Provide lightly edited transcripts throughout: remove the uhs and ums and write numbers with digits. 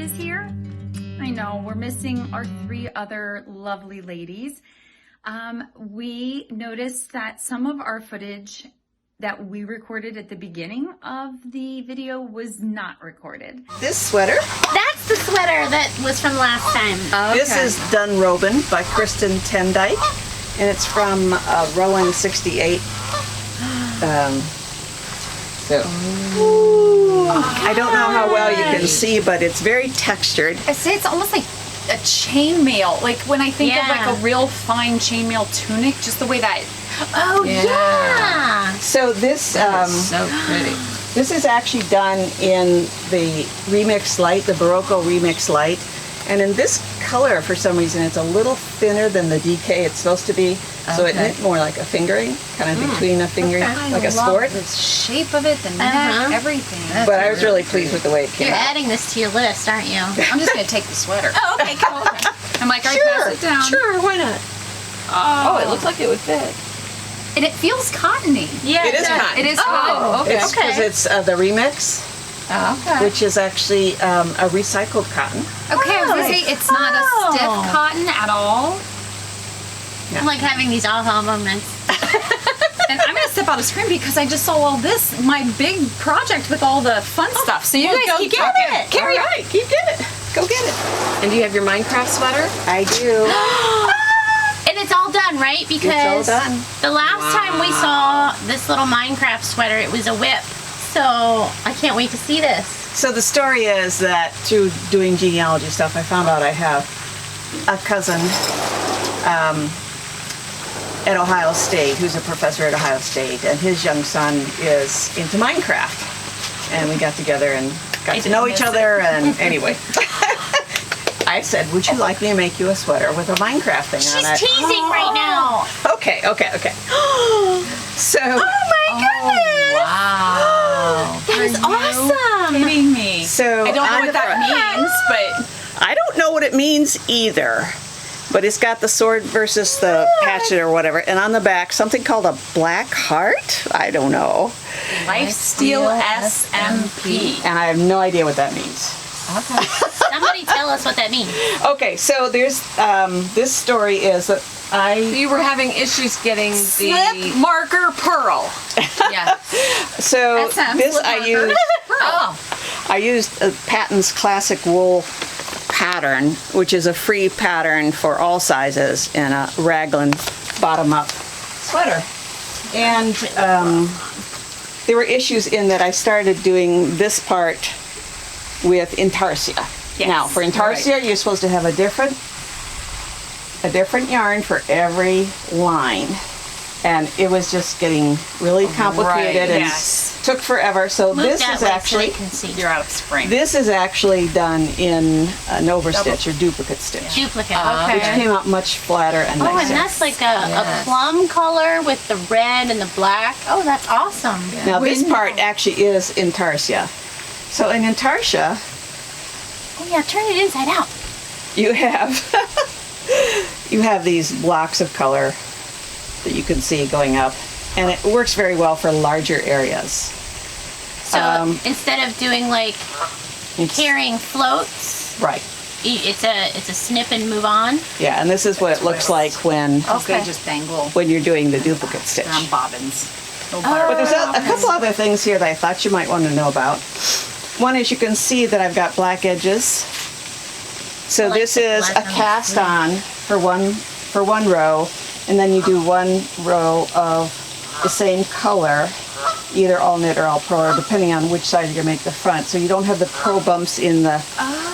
is here. I know we're missing our 3 other lovely ladies. We noticed that some of our footage that we recorded at the beginning of the video was not recorded. This sweater. That's the sweater that was from last time. Okay. This is Done Robin by Kristen Tendike, and it's from Rowan 68. I don't know how well you can see, but it's very textured. I say it's almost like a chainmail. Like when I think of like a real fine chainmail tunic, just the way that. Oh yeah. So this So pretty. this is actually done in the Remix Light, the Barocco Remix Light. And in this color, for some reason, it's a little thinner than the DK it's supposed to be. So it knit more like a fingering, kind of between a fingering, like a sport. The shape of it, the neck, everything. But I was really pleased with the way it came You're out. adding this to your list, aren't you? I'm just gonna take the sweater. Oh, okay, cool. I'm like, I pass it down. Sure, why not? Oh, it looks like it would fit. And it feels cottony. Yeah, It is does. cotton. It is cotton. Okay. It's because it's the Remix, Okay. which is actually a recycled cotton. Okay, I was gonna say it's not a stiff Oh. cotton at all. I'm like having these aha moments. And I'm gonna step out of screen because I just saw all this, my big project with all the fun stuff. So you guys go keep get talking. it. Carry All on. right, keep getting it. Go get it. And do you have your Minecraft sweater? I do. And it's all done, right? Because done. the last time we saw this little Minecraft sweater, it was a whip. So I can't wait to see this. So the story is that through doing genealogy stuff, I found out I have a cousin at Ohio State who's a professor at Ohio State, and his young son is into Minecraft. And we got together and got to know each other, and anyway. I said, would you like me to make you a sweater with a Minecraft thing on it? She's teasing right now. Okay. So, Oh my goodness! Wow. That is awesome. Kidding me. so I don't know on what the that front- means, but I don't know what it means either, but it's got the sword versus the hatchet or whatever, and on the back something called a black heart. I don't know, Lifesteal SMP. and I have no idea what that means. Okay. Somebody tell us what that means. Okay, so there's this story is that You were having issues getting Slip marker pearl. Yeah. so SM, this slip I marker. used Oh. I used Patton's classic wool pattern, which is a free pattern for all sizes in a raglan bottom-up sweater. And there were issues in that I started doing this part with intarsia. Yes, Now, for intarsia, you're supposed to have a different yarn for every line. And it was just getting really complicated and yes. took forever. So Move this that is way so actually they can see. You're out of spring. this is actually done in an overstitch or duplicate stitch, Duplicate. which came out much flatter and Oh, and nicer. that's like a plum color with the red and the black. Oh, that's awesome. Now this part actually is intarsia. So in intarsia, Oh yeah, turn it inside out. you have these blocks of color that you can see going up, and it works very well for larger areas. So instead of doing like carrying floats, Right. it's a snip and move on. Yeah, and this is what it looks like when They just dangle you're doing the duplicate stitch. on bobbins. But there's a couple other things here that I thought you might want to know about. One is you can see that I've got black edges. So I like this the is black a on the cast sleeve. on for one row, and then you do one row of the same color, either all knit or all pro, depending on which side you're going to make the front. So you don't have the pro bumps in the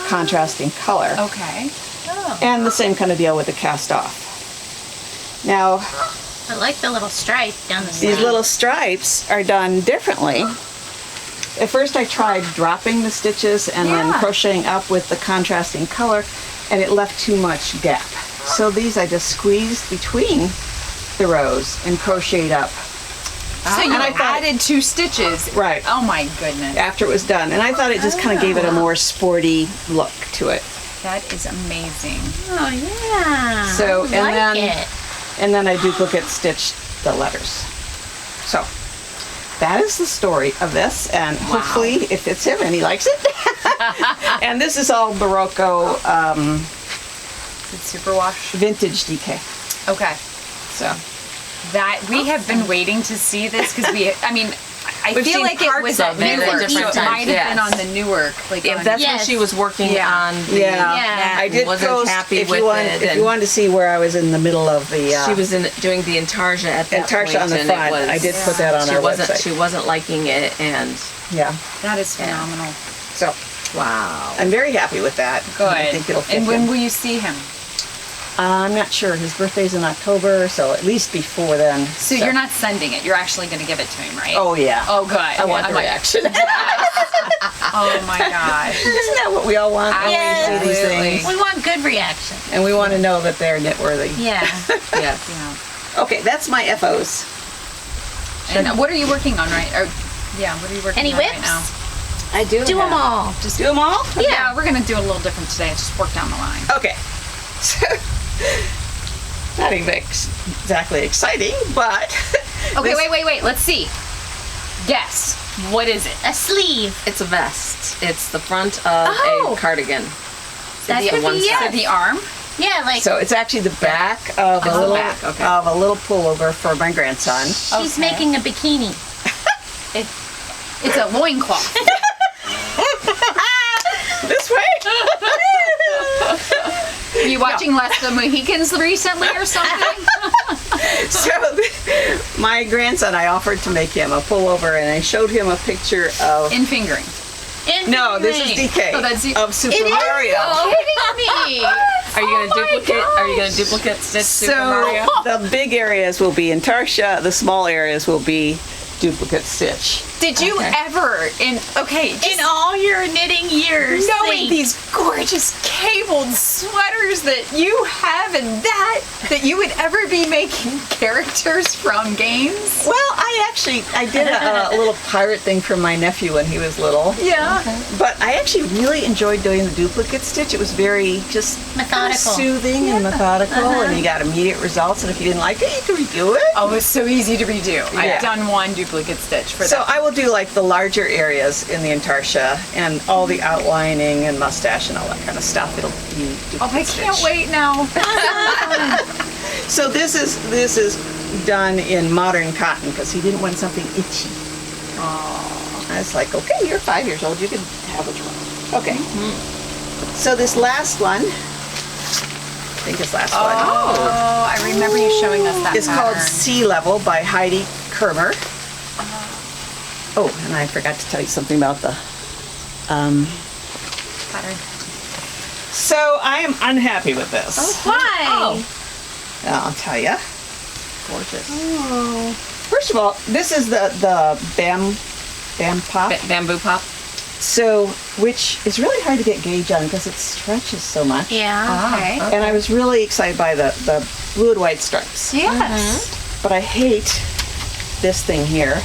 contrasting color. Okay. And the same kind of deal with the cast off. Now, I like the little stripe down the side. these little stripes are done differently. At first I tried dropping the stitches and then crocheting up with the contrasting color, and it left too much gap. So these I just squeezed between the rows and crocheted up So you And I thought- added 2 stitches. Right. Oh my goodness. after it was done. And I thought it just kind of gave it a more sporty look to it. That is amazing. Oh yeah. So, I like it. and then I duplicate stitched the letters. So that is the story of this, and hopefully it fits him and he likes it. And this is all Barocco It's superwash. vintage DK. Okay. So That we have been waiting to see this because I We've feel seen like it parts was of at it at Newark, so different it might times, have been yes. on the Newark. Like If on- that's when Yes. she was working Yeah. on the, Yeah. I did wasn't post happy if with you want, it, if and- you wanted to see where I was in the middle of the she was doing the Intarsia at that Intarsia point, on the and it front. was, I did put that on she our wasn't website. she wasn't liking it, and Yeah. that is phenomenal. So wow. I'm very happy with that. Good. I think it'll fit And when him. will you see him? I'm not sure. His birthday's in October, so at least before then. So you're not sending it. You're actually going to give it to him, right? Oh yeah. Oh, good. I want the reaction. Oh my gosh. Isn't that what we all want? when we Yes. see these Absolutely. things? We want good reaction. And we want to know that they're knit worthy. Yeah. Yes. Yeah. Okay, that's my FOs. And what are you working on what are you working Any on right whips? now? I do. Do them all. Just do them all? Yeah, we're going to do a little different today. Just work down the line. Okay. So, not even exactly exciting, but. Okay, this- wait. Let's see. Guess. What is it? A sleeve. It's a vest. It's the front of Oh. a cardigan. That the could one be side. So it. the arm? Yeah, like So it's actually the back of a the little back, okay. of a little pullover for my grandson. she's Okay. making a bikini. It's a loincloth. This way. Are you watching Less the Mohicans recently or something? So my grandson, I offered to make him a pullover, and I showed him a picture of. In fingering. No, this is DK Oh, that's the- of Super It is? Mario. Kidding me. Are you gonna duplicate? Are you gonna duplicate stitch Super Mario? So the big areas will be Intarsia. The small areas will be duplicate stitch. Did you ever, in all your knitting years, knowing think, these gorgeous cabled sweaters that you have and that you would ever be making characters from games? Well, I did a little pirate thing for my nephew when he was little. Yeah. But I actually really enjoyed doing the duplicate stitch. It was very just kinda Methodical. soothing and methodical, and you got immediate results. And if you didn't like it, you could redo it. Oh, it's so easy to redo. Yeah. I've done one duplicate stitch for So that. I will do like the larger areas in the Intarsia and all the outlining and mustache and all that kind of stuff. It'll be duplicate Oh, I can't stitch. wait now. So this is done in modern cotton because he didn't want something itchy. I was like, okay, you're 5 years old. You can have what you want. Okay. So this last one, I think this last one, Oh, I remember you showing us that is called pattern. Sea Level by Heidi Kermer. Oh, and I forgot to tell you something about the. pattern. So I am unhappy with this. why? I'll tell you. Gorgeous. First of all, this is the bam pop. Bamboo pop. So, which is really hard to get gauge on because it stretches so much. Yeah. Okay. And I was really excited by the blue and white stripes. Yes. But I hate this thing here,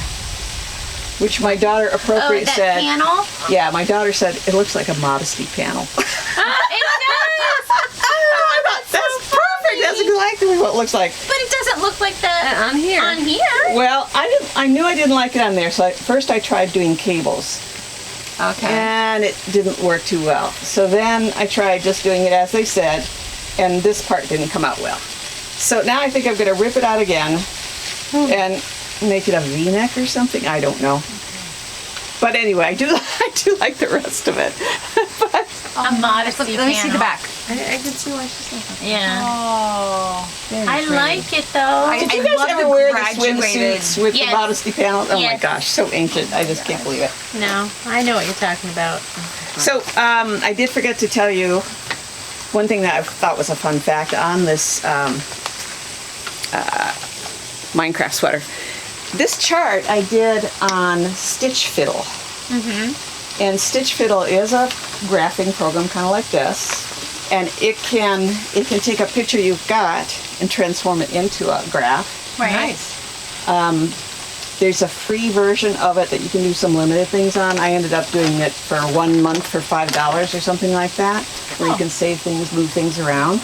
which my daughter Oh, appropriately that said. panel? Yeah, my daughter said it looks like a modesty panel. It does. I thought, that's perfect. That's exactly what it looks like. But it doesn't look like that On here. on here. Well, I knew I didn't like it on there, so first I tried doing cables. Okay. And it didn't work too well. So then I tried just doing it as they said, and this part didn't come out well. So now I think I'm going to rip it out again and make it a V-neck or something. I don't know. But anyway, I do like the rest of it. But A modesty Let me see the panel. back. I can see why she's like that. Yeah. Oh. I like it though. did you I guys love ever the wear the graduated- swimsuits with Yes. the modesty panels? Oh my Yes. gosh, so ancient. I just can't believe it. No, I know what you're talking about. So I did forget to tell you one thing that I thought was a fun fact on this Minecraft sweater. This chart I did on Stitch Fiddle. And Stitch Fiddle is a graphing program kind of like this. And it can take a picture you've got and transform it into a graph. Right. Nice. There's a free version of it that you can do some limited things on. I ended up doing it for 1 month for $5 or something like that, where you can save things, move things around.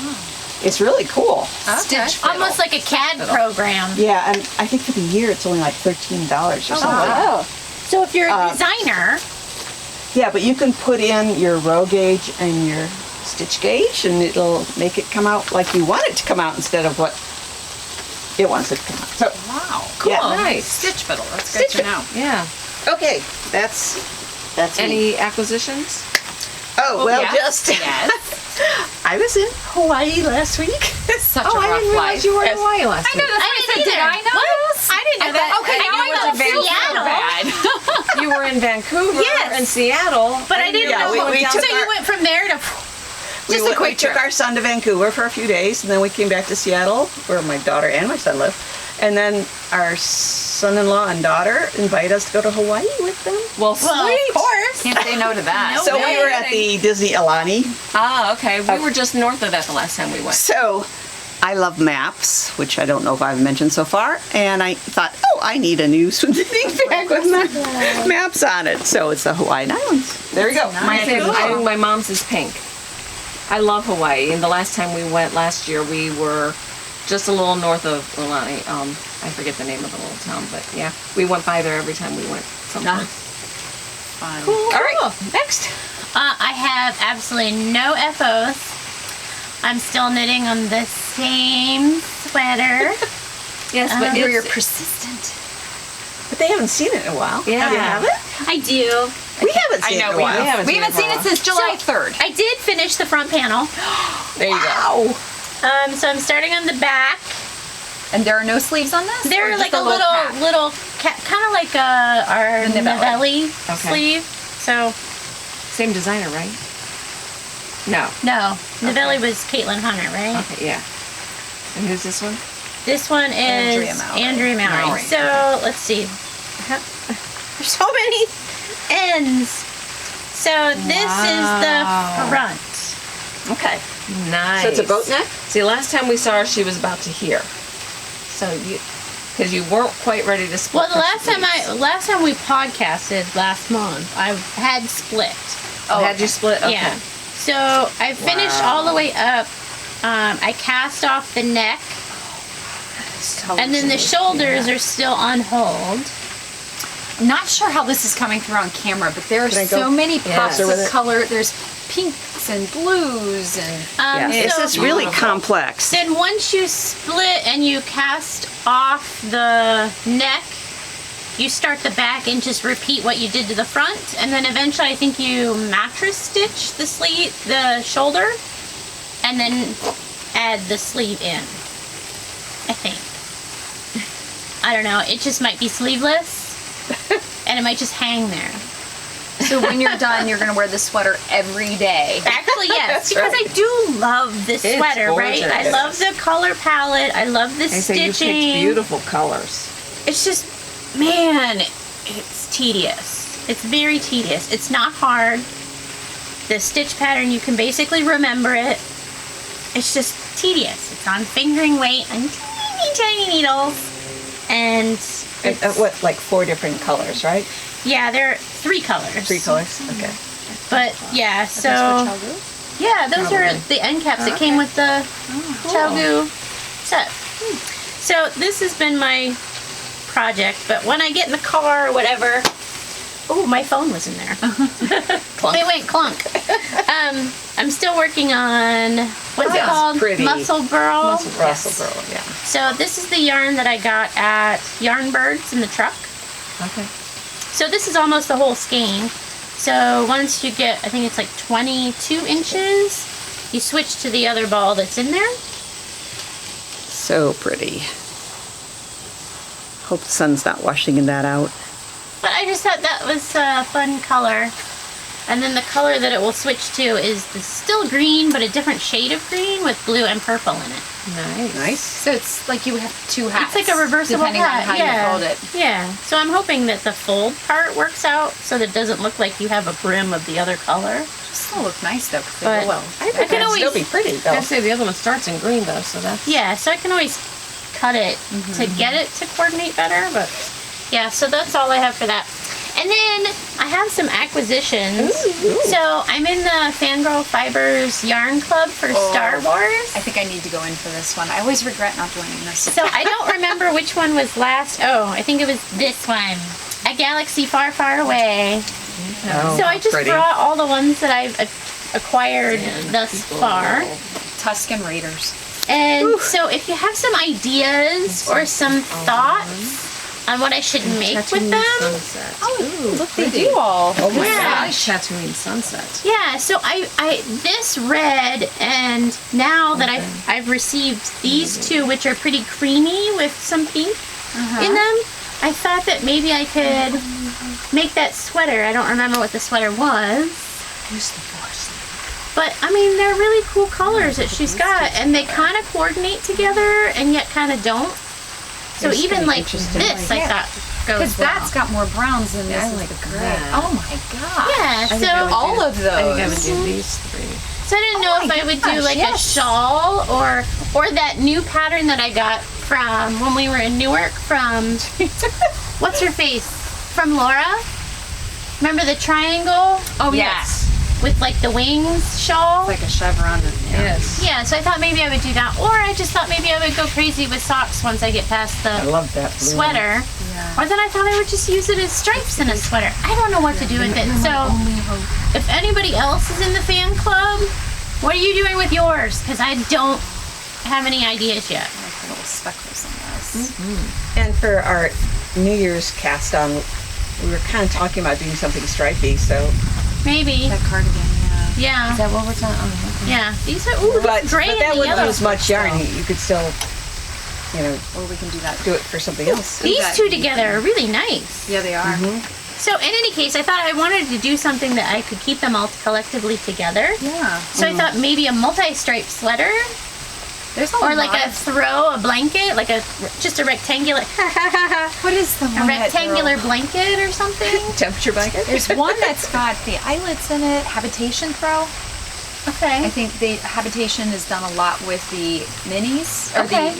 It's really cool. Stitch Fiddle. Almost like a CAD program. Yeah, and I think for the year it's only like $13 or something. So if you're a designer, Yeah, but you can put in your row gauge and your stitch gauge, and it'll make it come out like you want it to come out instead of what it wants it to come out. So, Wow. Cool. Yeah. Nice. Stitch fiddle. That's Stitch good to fiddle. know. Yeah. okay, that's me. Any acquisitions? Oh, well, yeah. just Yes. I was in Hawaii last week. Such Oh, a I rough didn't realize life. you were in Yes. Hawaii last I know, week. that's I what I said. didn't Did either. I know What? this? I didn't know that. Okay, I now knew I about know Seattle. You were in Vancouver Yes. and Seattle. But I didn't Yeah, know. we So took you our- went from there to. We took our son to Vancouver for a few days, and then we came back to Seattle, where my daughter and my son live. And then our son-in-law and daughter invite us to go to Hawaii with them. Well, Well, sweet. of course. Can't say no to that. No So way. we were at the Disney Alani. Ah, okay. We were just north of that the last time we went. So I love maps, which I don't know if I've mentioned so far. And I thought, oh, I need a new swimming bag with my maps on it. So it's the Hawaiian Islands. There you go. My favorite. I think my mom's is pink. I love Hawaii. And the last time we went last year, we were just a little north of Aulani. I forget the name of the little town, but yeah, we went by there every time we went someplace. Fun. All right, next. I have absolutely no FOs. I'm still knitting on the same sweater. Yes, but You're it's, persistent. But they haven't seen it in a while. Yeah. You haven't? I do. We haven't seen it in a while. We haven't seen it since July 3rd. I did finish the front panel. there you go. So I'm starting on the back. And there are no sleeves on this? Or They're just like a little kind of like our The Nivelle. Nivelle Okay. sleeve. So Same designer, right? No. no, Nivelle was Caitlin Hunter, right? Okay, yeah. And who's this one? This one Andrea is Mowry. Andrea Mowry. Mowry. So let's see. There's so many ends. So this is the front. Okay. Nice. So it's a boat neck? See, last time we saw her, she was about to here. So you, because you weren't quite ready to split. Well, the her last time sleeves. we podcasted last month, I had split. Oh, had you split? Okay. Yeah. So I finished all the way up. I cast off the neck, and then the shoulders are still on hold. I'm not sure how this is coming through on camera, but there are Can I go so many pops closer with of it? color. There's pinks and blues and This So is really complex. then once you split and you cast off the neck, you start the back and just repeat what you did to the front, and then eventually I think you mattress stitch the sleeve, the shoulder, and then add the sleeve in. I think. I don't know. It just might be sleeveless, and it might just hang there. so when you're done, you're going to wear the sweater every day. Actually, yes, because I do love this It's sweater, right? I gorgeous. love the color palette. I love the I say you stitching. picked beautiful colors. It's just, man, it's tedious. It's very tedious. It's not hard. The stitch pattern, you can basically remember it. It's just tedious. It's on fingering weight and tiny needles. And And, what, like 4 different colors, right? yeah, there are 3 colors. 3 colors? Okay. But yeah, so yeah, those are the end caps that came with the Chalgu set. So this has been my project, but when I get in the car or whatever, oh, my phone was in there. It went clunk. I'm still working on what's it That's called? pretty. Muscle Burl. Russell Burl, yeah. So this is the yarn that I got at Yarn Birds in the truck. Okay. So this is almost the whole skein. So once you get, I think it's like 22 inches, you switch to the other ball that's in there. So pretty. Hope the sun's not washing that out. But I just thought that was a fun color. And then the color that it will switch to is the still green, but a different shade of green with blue and purple in it. Nice. Nice. So it's like you have 2 hats. It's like a reversible depending hat. on how yeah. you fold it. Yeah. So I'm hoping that the fold part works out so that it doesn't look like you have a brim of the other color. Still look nice though, because they But go well. I can It'd always still be pretty, though. I say the other one starts in green though, so that's Yeah, so I can always cut it to get it to coordinate better, but yeah, so that's all I have for that. And then I have some acquisitions. So I'm in the Fangirl Fibers Yarn Club for Star Wars. I think I need to go in for this one. I always regret not joining this. So I don't remember which one was last. Oh, I think it was this one. A Galaxy Far, Far Away. Oh, So I just pretty. brought all the ones that I've acquired thus far. Tuscan Raiders. And so if you have some ideas or some thoughts on what I should make with them. Sunset. Oh, look, they do all. Oh my Yeah. gosh. Tatooine sunset. Yeah, so I this red, and now that I've received these two, which are pretty creamy with some pink in them, I thought that maybe I could make that sweater. I don't remember what the sweater was. Use the force. But I mean, they're really cool colors that she's got, and they kind of coordinate together, and yet kind of don't. So It's even pretty like interesting. this, I thought goes Because well. that's got more browns than this I is like the gray. that. Oh my god. Yeah, think I so would All of I think I would those. do these three. So I didn't know if I would do gosh, like a yes. shawl or that new pattern that I got from when we were in Newark from what's her face? From Laura. Remember the triangle? Oh Yes. With like the wings shawl? Like a chevron. Yes. Yeah, so I thought maybe I would do that. Or I just thought maybe I would go crazy with socks once I get past I the love that blue. sweater. Or then I thought I would just use it as stripes in a sweater. I don't know what to do with it. So if anybody else is in the fan club, what are you doing with yours? Because I don't have any ideas yet. Like little speckles in this. And for our New Year's cast on, we were kind of talking about doing something stripy, so. Maybe. That cardigan, yeah. Yeah. Is that what we're talking? Oh, okay. Yeah. These are ooh, But, this gray but that and the wouldn't yellow. use much yarn. You could still, you know, Or we can do that. do it for something else. These that. two together are really nice. Yeah, they are. So in any case, I thought I wanted to do something that I could keep them all collectively together. Yeah. So I thought maybe a multi-striped sweater, There's a or lot like a blanket, like just a rectangular, What is the a one that rectangular girl- blanket or something. Temperature blanket? There's one that's got the eyelets in it. Habitation Throw. I Okay. think the Habitation has done a lot with the minis or Okay. the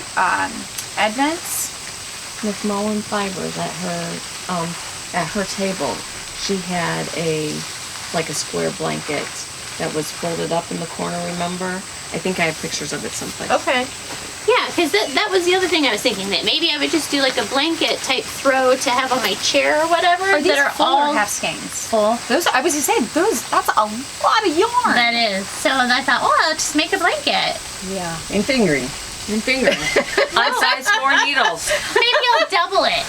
advents. Miss Mullen Fibers at her table, she had like a square blanket that was folded up in the corner, remember? I think I have pictures of it someplace. Okay. Yeah, because that was the other thing I was thinking, that maybe I would just do like a blanket type throw to have on my chair or whatever. Are these that are full all or half skeins? full. Those I was gonna say that's a lot of yarn. That is. So I thought, oh, I'll just make a blanket. Yeah. And fingering. And fingering. On size 4 needles. Maybe I'll double it.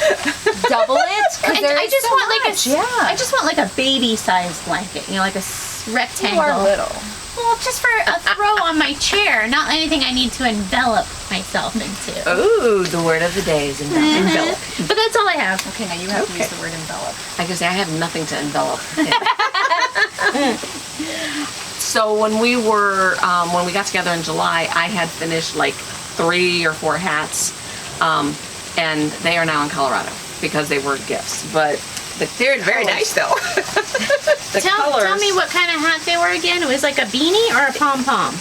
Double it? I just want like yeah. I just want like a baby sized blanket, you know, like a rectangle. You are little. Well, just for a throw on my chair, not anything I need to envelop myself into. Ooh, the word of the day is envelop. But that's all I have. Okay, now you have to use the word envelop. I can say I have nothing to envelop. So when we got together in July, I had finished like 3 or 4 hats, and they are now in Colorado because they were gifts. But they're very nice though. The Tell colors. me what kind of hat they were again. It was like a beanie or a pom pom.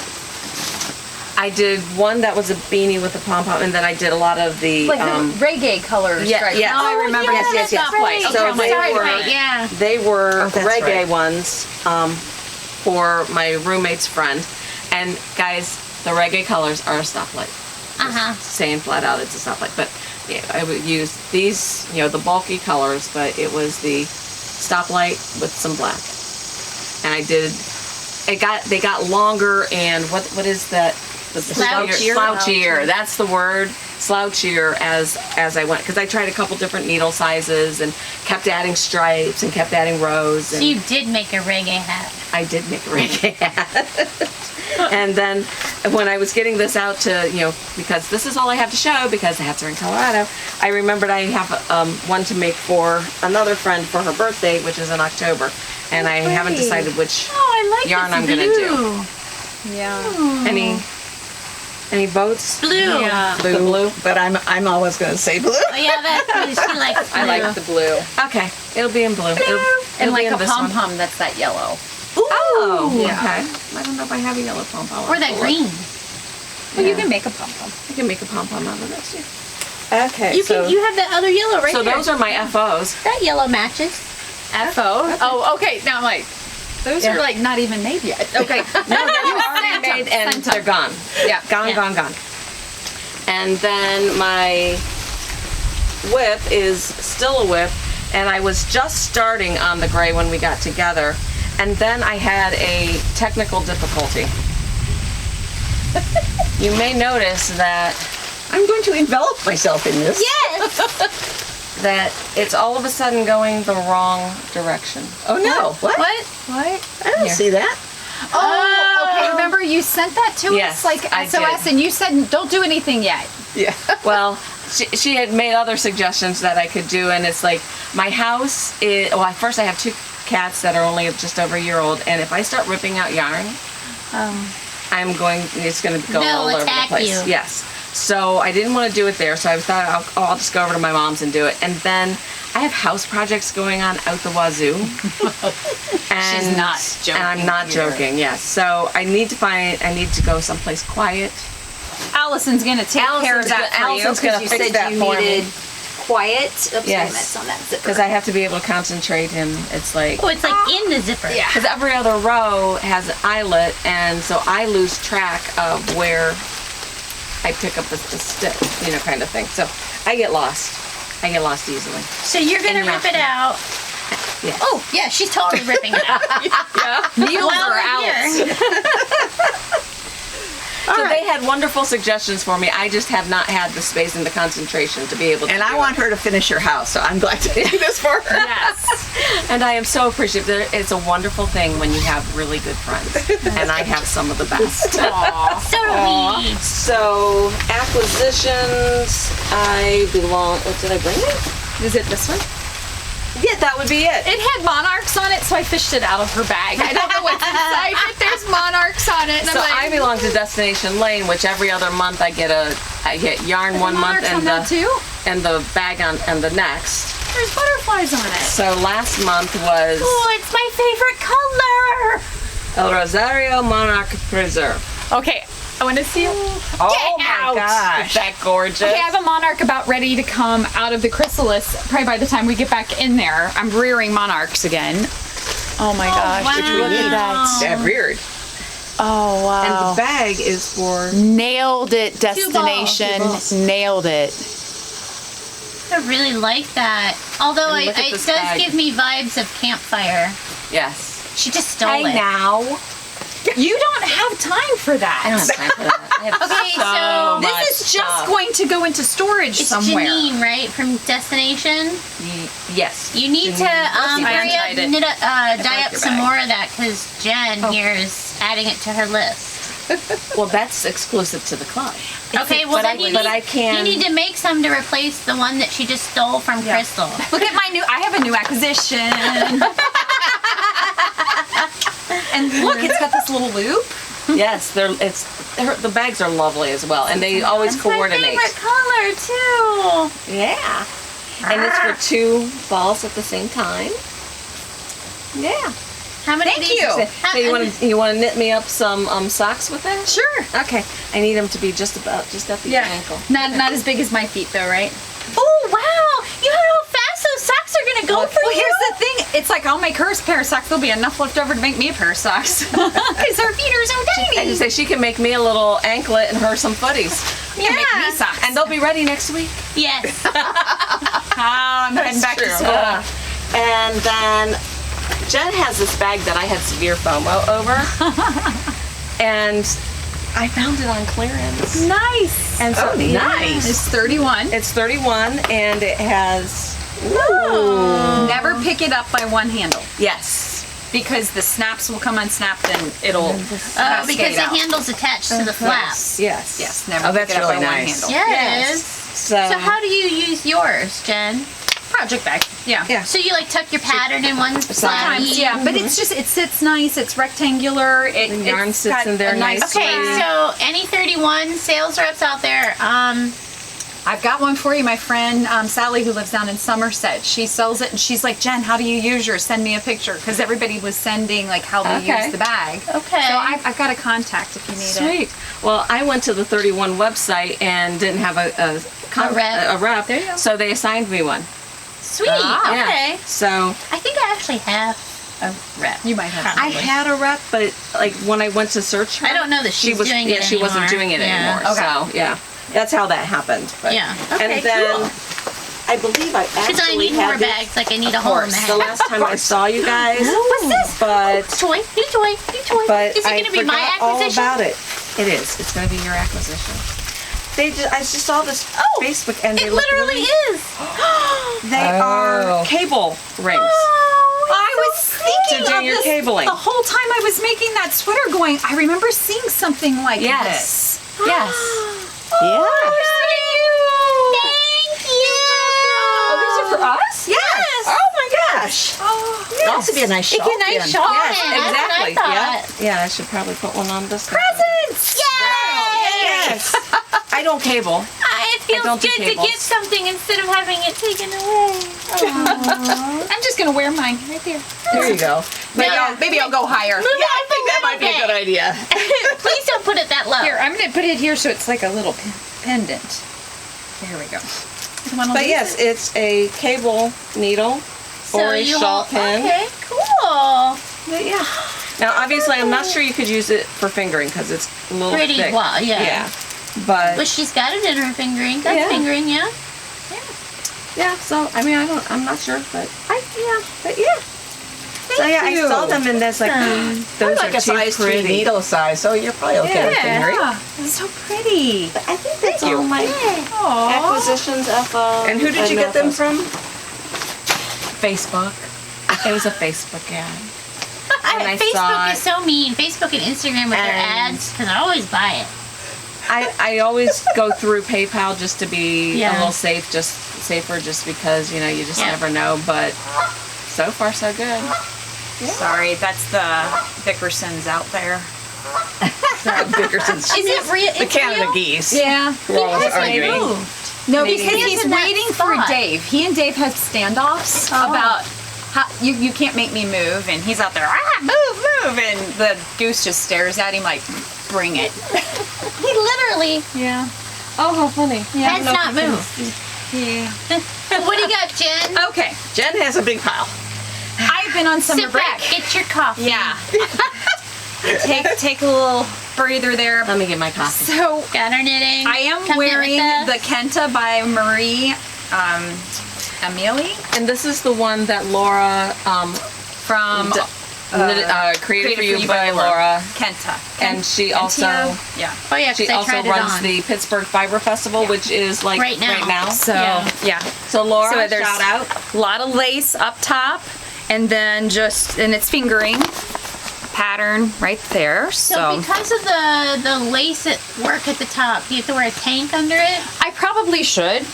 I did one that was a beanie with a pom pom, and then I did a lot of the Like the reggae colors. yeah, stripes. yes. Now I remember. yeah, yes, yes. that's right. So Okay, they sorry, were- right, yeah. They were Oh, that's reggae right. ones for my roommate's friend. And guys, the reggae colors are a stoplight. Saying flat out, it's a stoplight. But yeah, I would use these, the bulky colors, but it was the stoplight with some black. And I did. They got longer, and what is that? The Slouchier. Slouchier. That's the word. Slouchier as I went, because I tried a couple different needle sizes and kept adding stripes and kept adding rows. So And you did make a reggae hat. I did make a reggae hat. And then when I was getting this out to, because this is all I have to show because the hats are in Colorado, I remembered I have one to make for another friend for her birthday, which is in October. And I haven't decided which Oh, I like yarn this I'm going to do. blue. Yeah. Any votes? Blue. Yeah. Blue. The blue? But I'm always going to say blue. Oh yeah, that's she likes blue. I like the blue. Okay, it'll be in blue. It'll And be like in a this pom one. pom that's that yellow. Oh, Yeah. okay. I don't know if I have a yellow pom pom. Or that green. Well, you can make a pom pom. I can make a pom pom out of this too. Okay, You so can. You have that other yellow right So there. those are my FOs. That yellow matches. FO. Oh, okay. Now I'm like, those are like not even made yet. Okay. No, they're already made and they're gone. Yeah. Gone, Yeah. gone. And then my whip is still a whip, And I was just starting on the gray when we got together, and then I had a technical difficulty. You may notice that I'm going to envelop myself in this. Yes. that it's all of a sudden going the wrong direction. Oh no! What? What? I don't see that. Oh, okay. Remember you sent that to Yes, us like I SOS, did. and you said don't do anything yet. Yeah. Well, she had made other suggestions that I could do, and it's like my house is. Well, first I have 2 cats that are only just over a year old, and if I start ripping out yarn, I'm going. It's going to go They'll all over the attack place. you. Yes. So I didn't want to do it there, so I thought I'll just go over to my mom's and do it, and then. I have house projects going on out the wazoo. And, She's not joking And I'm not here. joking, yes. So I need to go someplace quiet. Allison's gonna take care of that for Allison's you gonna because you fix said that you for me. needed quiet. Oops, Yes. I messed on that zipper. Because I have to be able to concentrate him. It's like... Oh, it's like in the zipper. Yeah. Because every other row has an eyelet, and so I lose track of where I pick up the stick, kind of thing. So I get lost. I get lost easily. So you're gonna And rip it out. Yeah. Oh, yeah, she's totally ripping it out. Needles While are we're out. here. So they had wonderful suggestions for me. I just have not had the space and the concentration to be able to And I do want her to finish her house, so I'm glad to do this for her. Yes. it. And I am so appreciative. It's a wonderful thing when you have really good friends. And I have some of the best. Aw. So do we. So, acquisitions, I belong... Oh, did I bring it? Is it this one? Yeah, that would be it. It had monarchs on it, so I fished it out of her bag. I don't know what's inside, but there's monarchs on it. And So I'm I like, belong to Destination Lane, which every other month I get yarn one month monarchs on that too? and the bag and the next. There's butterflies on it. So last month was Oh, it's my favorite color. El Rosario Monarch Preserve. Okay, I want to see. Oh my out. gosh. Is that gorgeous? Okay, I have a monarch about ready to come out of the chrysalis. Probably by the time we get back in there, I'm rearing monarchs again. Oh my gosh! wow. Which we need that. Yeah, reared. Oh wow! And the bag is for Nailed it, Destination. balls. Nailed it. I really like that. Although And look at it this does bag. give me vibes of campfire. yes. She just stole it. now. You don't have time for that. I don't have time for that. I have Okay, so much This is just stuff. going to go into storage It's somewhere. Janine, right, from Destination? Yes. You need to I hurry up, untied it. dye up your some bag. more of that because Jen here is adding it to her list. Well, that's exclusive to the club. Okay, well but then I- but I can- you need to make some to replace the one that she just stole from Crystal. Look at my I have a new acquisition. And look, it's got this little loop. Yes, the bags are lovely as well, and they always It's my coordinate. favorite color too. Yeah. And it's for 2 balls at the same time. Yeah. How many Thank of these? you. So you want to knit me up some socks with that? Sure. Okay. I need them to be just at the ankle. Not as big as my feet though, right? Oh wow! You know how fast those socks are gonna go for Well, you. here's the thing. It's like I'll make her a pair of socks. There'll be enough left over to make me a pair of socks. Because her feet are so I tiny. just say she can make me a little anklet and her some footies. You can make me socks. And they'll be ready next week. Yes. I'm heading back to school. And then Jen has this bag that I had severe FOMO over. And I found it on clearance. Nice. And so Nice. It's 31. It's 31 and it has Never pick it up by one handle yes. because the snaps will come unsnapped and it'll Because cascade the out. handle's attached to the flap. Yes. Yes, never Oh, pick that's it up really by nice. one handle. Yes. So, So how do you use yours, Jen? Project bag. Yeah. Yeah. So you like tuck your pattern in one flap? Sometimes, yeah, but it's just it sits nice. It's rectangular. It The yarn it's sits got in there a nice. nicely. Okay, so any 31 sales reps out there, I've got one for you. My friend Sally, who lives down in Somerset, she sells it, and she's like, Jen, how do you use yours? Send me a picture, because everybody was sending like how they Okay. use the bag. Okay. So I've got a contact if you need it. Sweet. Well, I went to the 31 website and didn't have a rep. There you go. So they assigned me one. sweet. Ah. Yeah. Okay. So I think I actually have a rep. You might have. I had a rep, but like when I went to search her, I don't know that she she's was doing it she wasn't anymore. doing it Yeah. anymore. Okay. So yeah, that's how that happened. But, Yeah. Okay, and then cool. I believe I Because I actually need more had this bags. Like I need a whole the bag. last time I saw you guys. What's this? But Toy, new toy, new toy. but Is it I going to be my forgot all acquisition? about it. It is. It's going to be your acquisition. I just saw this Facebook and they It look literally really, is. they are cable rings. I was thinking To do of your this cabling. the whole time I was making that sweater going, I remember seeing something like Yes. this. Yes. Yeah. Thank you. Oh, these are for us? Yes. Oh my gosh. Oh, It'd also be a nice shawl. Make a nice pin. shawl. Yes, pin. That's what I exactly. thought. Yeah. Yeah, I should probably put one on this. presents! Yay! Yes. I don't cable. It feels don't do good to cables. get something instead of having it taken away. I'm just gonna wear mine right there. There you go. Maybe I'll go higher. Move it up That might be a good idea. Please don't put it that low. Here, I'm gonna put it here so it's like a little pendant. There we go. But yes, it's a cable needle or a shawl pin. Okay, cool. But yeah. Now, obviously, I'm not sure you could use it for fingering because it's a little Pretty thick. well, yeah. Yeah. But But she's got it in her fingering. That's Yeah. fingering, yeah. Yeah. So I mean, I'm not sure, but but yeah. So yeah, you. I saw them and that's like those like are a too size 2 pretty. needle size, so you're probably okay with fingering. Yeah, it's so pretty. I think that's all my Aww. acquisitions of. And who did you get them from? Facebook. It was a Facebook ad. And I Facebook saw is so mean. Facebook and Instagram with their And- ads, because I always buy it. I always go through PayPal just to be Yeah. a little safer, just because you just Yeah. never know. But so far so good. Sorry, that's the Bickersons out there. Bickerson's. Is it real? The Canada geese. Yeah. We're always arguing. No, Maybe because he's he's in that waiting for spot. Dave. He and Dave have standoffs about how you can't make me move, and he's out there, move, and the goose just stares at him like, bring it. He literally Yeah. Oh, how funny! has not moved. Yeah. What do you got, Jen? Okay. Jen has a big pile. I've been on summer Sit break. back, get your coffee. Yeah. take a little breather there. Let me get my coffee. So Got her knitting. I am Come knit with wearing us. the Kenta by Marie Amelie And this is the one that Laura from created for you by Laura, Kenta. and she also Yeah. Oh yeah, she 'cause I also tried it runs on. the Pittsburgh Fiber Festival, which is like Right now. So Yeah. So Laura, So there's shout out. a lot of lace up top, and then and it's fingering pattern right there. So because of the lace at work at the top, do you have to wear a tank under it? I probably should,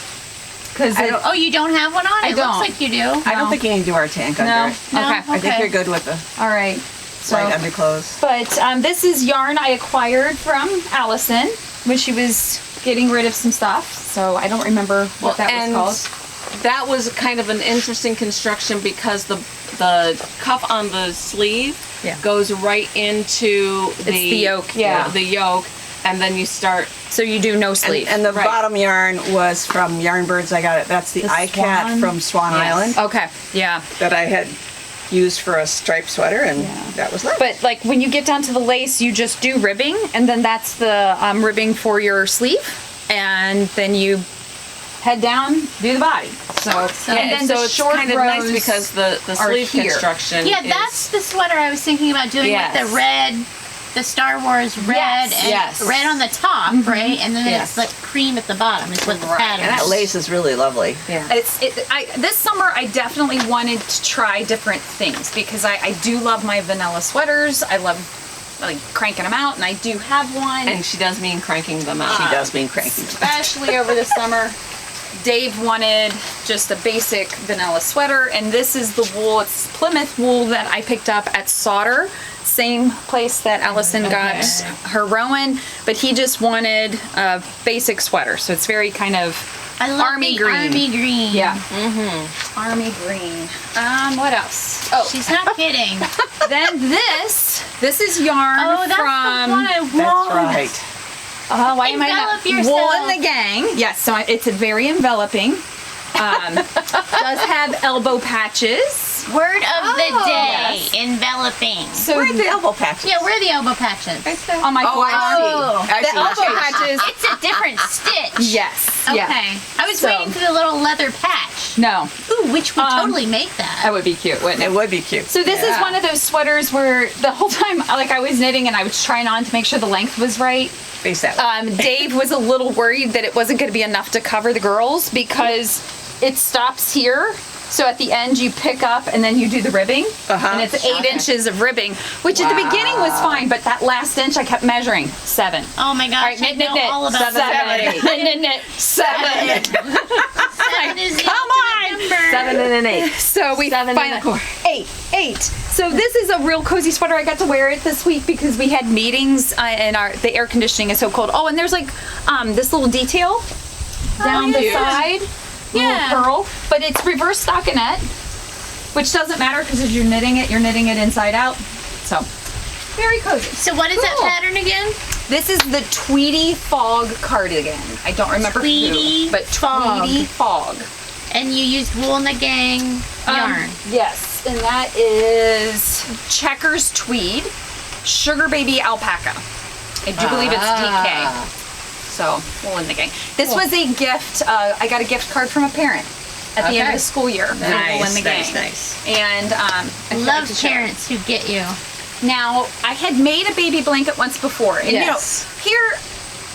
because Oh, you don't have one on? I It don't. looks like you do. I don't think you need to wear a tank under no. it. No? Okay. I think you're good with the All right. So, light underclothes. but this is yarn I acquired from Allison when she was getting rid of some stuff. So I don't remember what that was and called. that was kind of an interesting construction because the cuff on the sleeve Yeah. goes right into the yoke, yeah. the yoke, and then you start. So you do no sleeve. And the Right. bottom yarn was from Yarn Birds. I got it. That's the iCat Swan? from Swan Yes. Island Okay. Yeah. that I had used for a striped sweater, and that was nice. But like when you get down to the lace, you just do ribbing, and then that's the ribbing for your sleeve, and then you head down, do the body. So and then so the it's short kind of rows nice because the are sleeve here. construction. Yeah, is, that's the sweater I was thinking about doing Yes. with the red, the Star Wars red, and yes. red on the top, right? And then Yes. it's like cream at the bottom. Is what the pattern and that is. lace is really lovely. yeah. This summer I definitely wanted to try different things because I do love my vanilla sweaters. I love like cranking them out, and I do have one. And she does mean cranking them out. She does mean cranky. Especially over the summer. Dave wanted just a basic vanilla sweater, and this is the wool. It's Plymouth wool that I picked up at Sauter, same place that Allison got her Rowan, but he just wanted a basic sweater. So it's very kind of I love army the green. army green. Yeah. Army green. What else? Oh, She's not kidding. then this is yarn Oh, that's from the one I want. That's right. why am I not? Envelop yourself. Wool in the Gang. Yes, so it's a very enveloping. Does have elbow patches. Word of the day, yes. enveloping. So Where are the elbow patches? Yeah, where are the elbow patches? on my Oh, I see. I the see. elbow patches. It's a different stitch. Yes. Okay. Yeah. I was So- waiting for the little leather patch. No. Ooh, which would totally make That that. would be cute, wouldn't it? It would be cute. So this is one of those sweaters where the whole time, like I was knitting and I was trying on to make sure the length was right. Face that way. Dave was a little worried that it wasn't going to be enough to cover the girls because it stops here. So at the end you pick up and then you do the ribbing, and it's 8 inches of ribbing, which at the beginning was fine, but that last inch I kept measuring 7. Oh my gosh, All right, I knit, know knit, knit. all about 7, that. knit, knit, knit. 7. 7 is the Come on. ultimate number. 7 and an 8. So we 7 finally and a quarter. 8. So this is a real cozy sweater. I got to wear it this week because we had meetings and the air conditioning is so cold. Oh, and there's like this little detail down the side, Yeah. little pearl, but it's reverse stockinette, which doesn't matter because as you're knitting it inside out. So very cozy. So what is that Cool. pattern again? This is the Tweedy Fog cardigan. I don't remember Tweedy who, but Fog. Tweedy Fog. And you used Wool and the Gang yarn. Yes, and that is Checkers Tweed, Sugar Baby Alpaca. I do believe it's DK. So, Wool in the Gang. This was a gift. I got a gift card from a parent at the end of the school year. for Wool in the Gang. nice. And I feel like Love to show it. parents who get you. Now, I had made a baby blanket once before, and Yes. you know, here,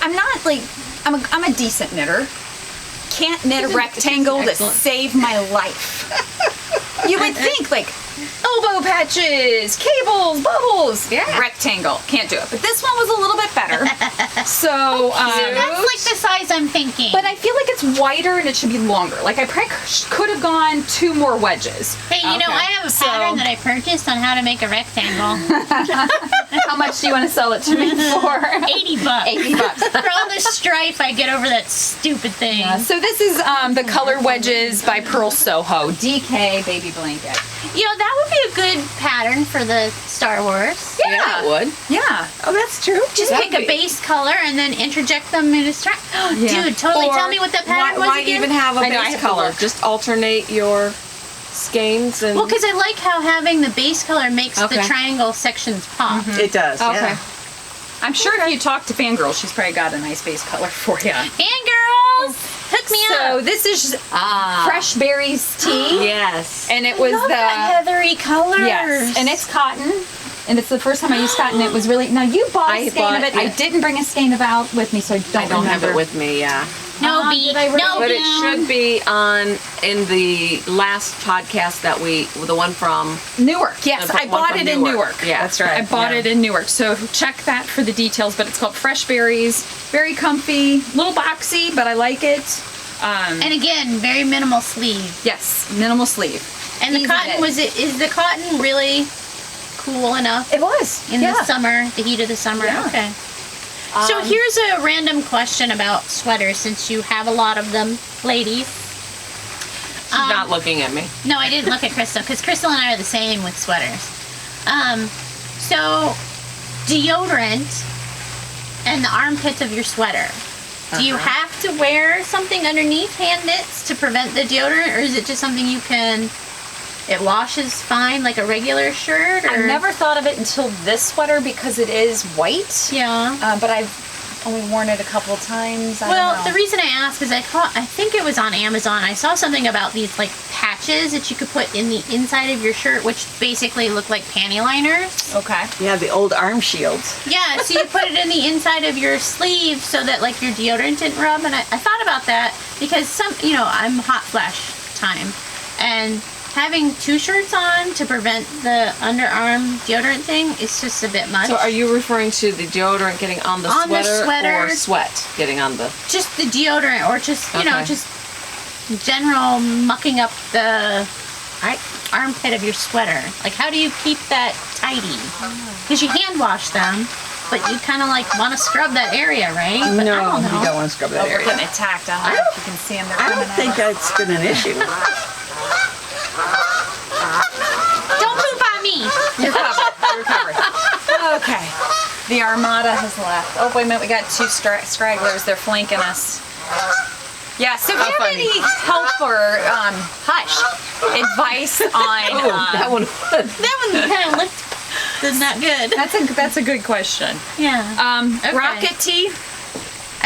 I'm not like I'm a decent knitter. Can't knit a rectangle to Excellent. save my life. You would think like elbow patches, cables, bubbles, rectangle. Can't do it. But this one was a little bit better. So, That's like the size I'm thinking. but I feel like it's wider and it should be longer. Like I probably could have gone 2 more wedges. hey, you know, I have a pattern that I purchased on how to make a rectangle. How much do you want to sell it to me for? $80. $80. For all the strife I get over that stupid thing. So this is the color wedges by Pearl Soho, DK baby blanket. You know, that would be a good pattern for the Star Wars. Yeah, it would. Yeah. Oh, that's true. Just pick a base color and then interject them in a stripe. Dude, totally. Tell me what that pattern was Why again. even have a I know, I base have to color? look. Just alternate your skeins and. Well, because I like how having the base color makes the Okay. triangle sections pop. It does. Okay. Yeah. I'm sure if you talk to Fangirl, she's probably got a nice base color for you. And girls, hook me So up. this is Fresh Berries tea, Yes. and it was Love the that heathery colors. yes, and it's cotton. And it's the first time I used cotton. It was really now you bought a I skein bought of it. it. I didn't bring a skein of it out with me, so I don't, I don't have remember. it with me. Yeah. No beat. did I write No But beat. it should be on in the last podcast that the one from. Newark. Yes, The I one bought from it in Newark. Newark. Yeah, that's right. I bought Yeah. it in Newark. So check that for the details. But it's called Fresh Berries. Very comfy, little boxy, but I like it. And again, very minimal sleeve. Yes, minimal sleeve. And the Easy cotton knit. is the cotton really cool enough It was in the summer, the heat of the summer? Yeah. Okay. So here's a random question about sweaters, since you have a lot of them, ladies. She's not looking at me. No, I didn't look at Crystal because Crystal and I are the same with sweaters. So deodorant and the armpits of your sweater. Do you have to wear something underneath hand knits to prevent the deodorant, or is it just something you can? It washes fine like a regular shirt. Or? I've never thought of it until this sweater because it is white. Yeah. But I've only worn it a couple of times. I Well, don't know. the reason I ask is I think it was on Amazon. I saw something about these like patches that you could put in the inside of your shirt, which basically look like panty liners. Okay. Yeah, the old arm shields. Yeah, so you put it in the inside of your sleeve so that like your deodorant didn't rub. And I thought about that because I'm hot flash time, and having 2 shirts on to prevent the underarm deodorant thing is just a bit much. So are you referring to the deodorant getting on the On the sweater, sweater. or sweat getting on the? Just the deodorant, or just Okay. just general mucking up the armpit of your sweater. Like, how do you keep that tidy? Because you hand wash them, but you kind of like want to scrub that area, right? But No, I don't know. you don't want to scrub that We're area. getting attacked. I don't know if you can see them. They're I don't coming think out. that's been an issue. Don't poop on me. You're covered. You're covered. Okay. The Armada has left. Oh, wait a minute. We got 2 stragglers. They're flanking us. Yeah, so if you have funny. any help or advice on That one. That one kind of looked not good. that's a good question. Yeah. Rocket tea.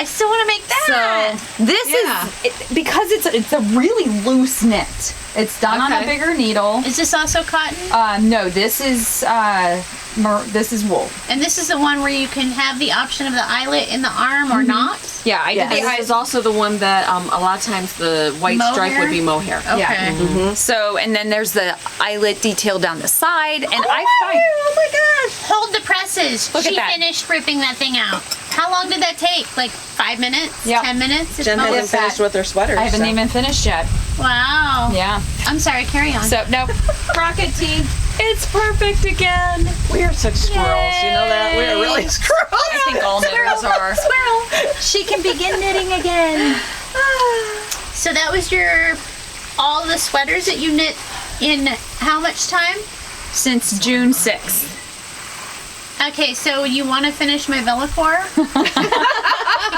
I still want to make that. So this is because it's a really loose knit. It's done on a bigger needle. Is this also cotton? No, this is wool. And this is the one where you can have the option of the eyelet in the arm or not? Yeah, I did And this is also the one that a lot of times the white stripe Mohair? would be mohair. Okay. Yeah. So, and then there's the eyelet detail down the side, and I find Oh my gosh. Hold the presses. Look at She that. finished ripping that thing out. How long did that take? Like 5 minutes? Yep. 10 minutes? Jen Oh, hasn't finished with her sweater. I haven't so. even finished yet. Wow. Yeah. I'm sorry, carry on. So no, Crockett tee. It's perfect again. We are such squirrels, you know that? We are really squirrels. I think all knitters are. Squirrel. She can begin knitting again. So that was all the sweaters that you knit in how much time? Since June 6th. Okay, so you want to finish my Velafor?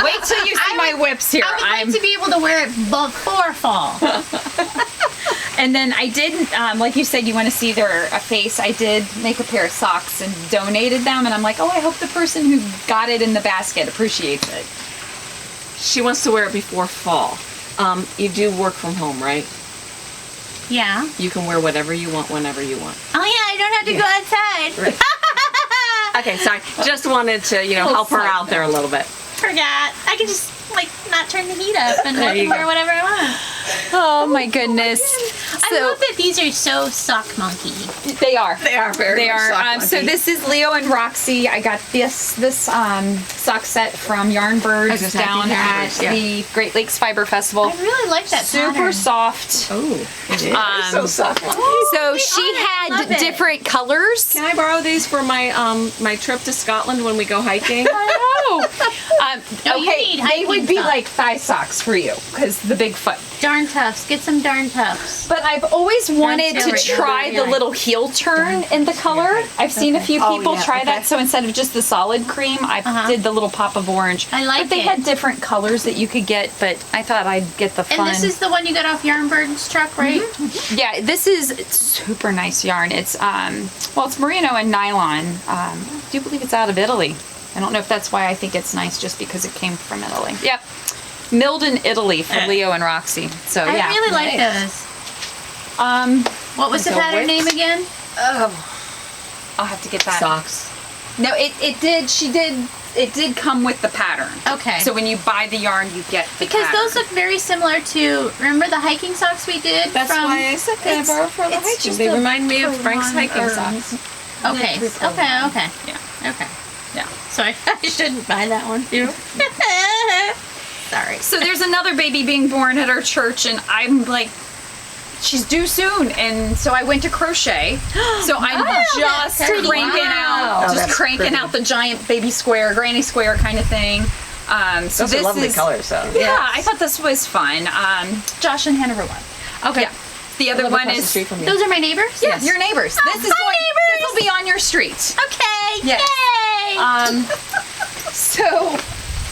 Wait till you see my whips here. I would like to be able to wear it before fall. And then I did, like you said, you want to see a face. I did make a pair of socks and donated them. And I'm like, oh, I hope the person who got it in the basket appreciates it. She wants to wear it before fall. You do work from home, right? Yeah. You can wear whatever you want, whenever you want. Oh yeah, I don't have to go outside. Right. Okay, sorry. Just wanted to, help her out there a little bit. Forgot. I can just not turn the heat up and I There you can wear go. whatever I want. Oh my goodness. I love that these are so sock monkey. They are. They are very They much are. sock So monkey. this is Leo and Roxy. I got this sock set from Yarn Birds just had down the Yarn at Birds, yeah. the Great Lakes Fiber Festival. I really like that Super pattern. soft. Oh, it is. so soft. So she love had it. different colors. Can I borrow these for my my trip to Scotland when we go hiking? Oh, No, you okay. need They hiking would be socks. like thigh socks for you because the big foot. Darn Tufts. Get some Darn Tufts. But I've always wanted tail to right now, try very the nice. little heel turn in the color. I've seen a few people yeah, try okay. that. So instead of just the solid cream, I did the little pop of orange. I like But they it. had different colors that you could get, but I thought I'd get the fun. And this is the one you got off Yarn Bird's truck, right? Yeah, this is super nice yarn. It's it's merino and nylon. I do believe it's out of Italy. I don't know if that's why I think it's nice, just because it came from Italy. Yep, milled in Italy for Leo and Roxy. So I yeah, really like those. What was the So pattern name whips? again? I'll have to get that. Socks. No, it did come with the pattern. Okay. So when you buy the yarn, you get the Because pattern. those look very similar to, remember the hiking socks we did? That's from, why I said can I borrow for the hiking. They remind me of Frank's hiking socks. Okay, okay. Yeah. Okay. Yeah. So I shouldn't buy that one too. Sorry. So there's another baby being born at our church, and I'm like, she's due soon, and so I went to crochet. So I'm just that's pretty. cranking Wow. out, Oh, that's cranking pretty. out the giant baby square, granny square kind of thing. So Those are this lovely is colors, though. Yeah, I thought this was fun. Josh and Hannah were one. Okay. Yeah. The other one Across the is street from you. Those are my neighbors? yeah, your neighbors. Oh, This is hi, neighbors. This will be on your street. Okay. Yes. Yay. So